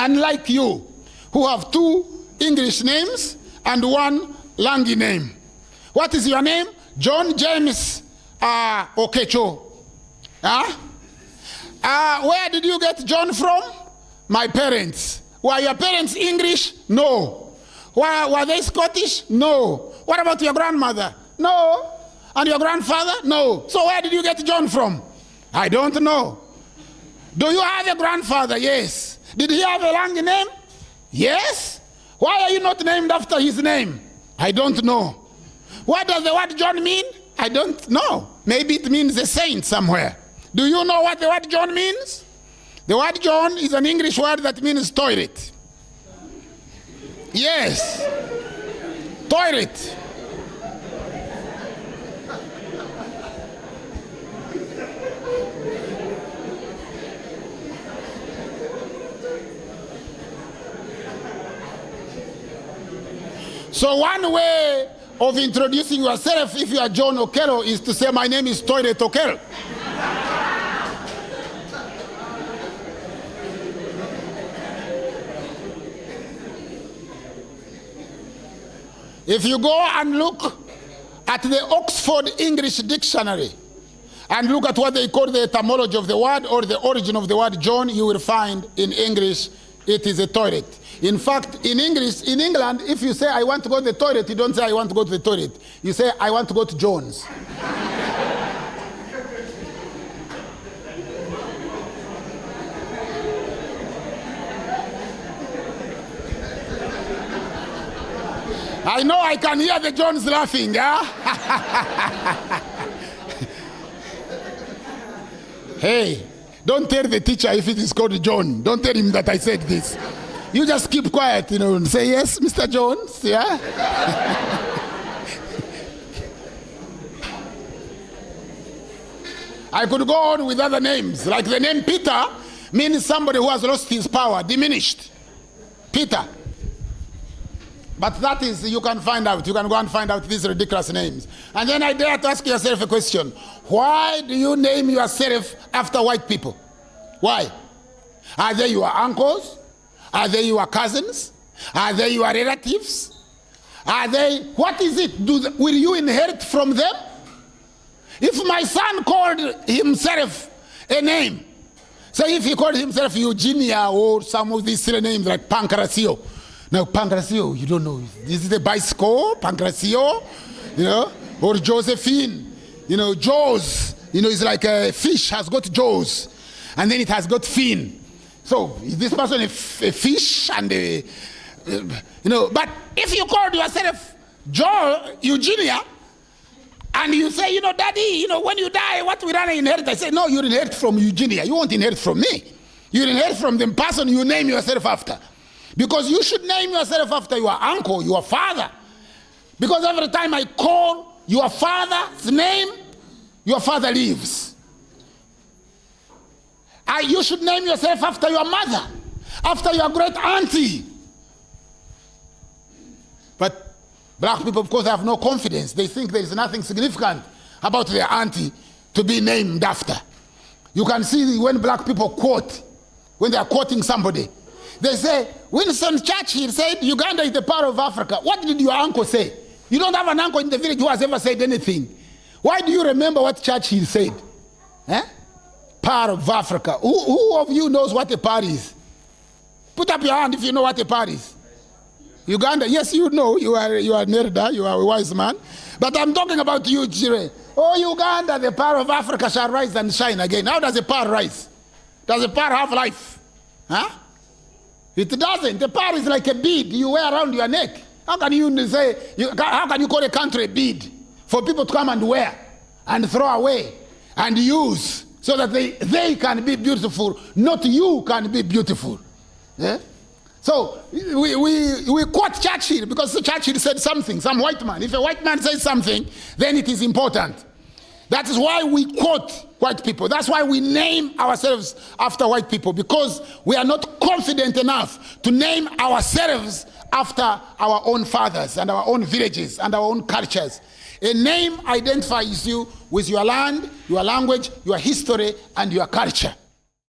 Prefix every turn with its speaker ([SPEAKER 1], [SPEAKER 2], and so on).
[SPEAKER 1] unlike you, who have 2 English names and 1 Langi name. What is your name? John James Okecho. Where did you get John from? My parents. Were your parents English? No. Were they Scottish? No. What about your grandmother? No. And your grandfather? No. So where did you get John from? I don't know. Do you have a grandfather? Yes. Did he have a Langi name? Yes. Why are you not named after his name? I don't know. What does the word John mean? I don't know. Maybe it means a saint somewhere. Do you know what the word John means? The word John is an English word that means toilet. Yes. Toilet. So one way of introducing yourself if you are John Okello is to say, my name is Toilet Okello. If you go and look at the Oxford English Dictionary and look at what they call the etymology of the word or the origin of the word John, you will find in English it is a toilet. In fact, in English, in England, if you say I want to go to the toilet, you don't say I want to go to the toilet. You say I want to go to John's. I know I can hear the Johns laughing, yeah? Hey, don't tell the teacher if it is called John. Don't tell him that I said this. You just keep quiet, you know, and say, yes, Mr. Jones, yeah? I could go on with other names, like the name Peter means somebody who has lost his power, diminished. Peter. But that is, you can find out. You can go and find out these ridiculous names. And then I dare to ask yourself a question. Why do you name yourself after white people? Why? Are they your uncles? Are they your cousins? Are they your relatives? Are they, what is it? Will you inherit from them? If my son called himself a name, say if he called himself Eugenia or some of these silly names like Pancracio. Now, Pancracio, you don't know. This is a bicycle, Pancracio, you know, or Josephine, you know, jaws. You know, it's like a fish has got jaws, and then it has got fin. So, is this person a fish and a, you know, but if you called yourself Eugenia, and you say, you know, Daddy, you know, when you die, what will I inherit? I say, no, you inherit from Eugenia. You won't inherit from me. You inherit from the person you name yourself after. Because you should name yourself after your uncle, your father. Because every time I call your father's name, your father lives. You should name yourself after your mother, after your great auntie. But black people, of course, have no confidence. They think there is nothing significant about their auntie to be named after. You can see when black people quote, when they are quoting somebody, they say, Winston Churchill said, Uganda is the power of Africa. What did your uncle say? You don't have an uncle in the village who has ever said anything. Why do you remember what Churchill said? Eh? Power of Africa. Who of you knows what a power is? Put up your hand if you know what a power is. Uganda, yes, you know. You are Nerda, you are a wise man. But I'm talking about you, Jire. Oh, Uganda, the power of Africa shall rise and shine again. How does a power rise? Does a power have life? Huh? It doesn't. The power is like a bead you wear around your neck. How can you say, how can you call a country a bead? For people to come and wear and throw away and use so that they can be beautiful, not you can be beautiful. Yeah? So we quote Churchill because Churchill said something, some white man. If a white man says something, then it is important. That is why we quote white people. That's why we name ourselves after white people, because we are not confident enough to name ourselves after our own fathers and our own villages and our own cultures. A name identifies you with your land, your language, your history, and your culture.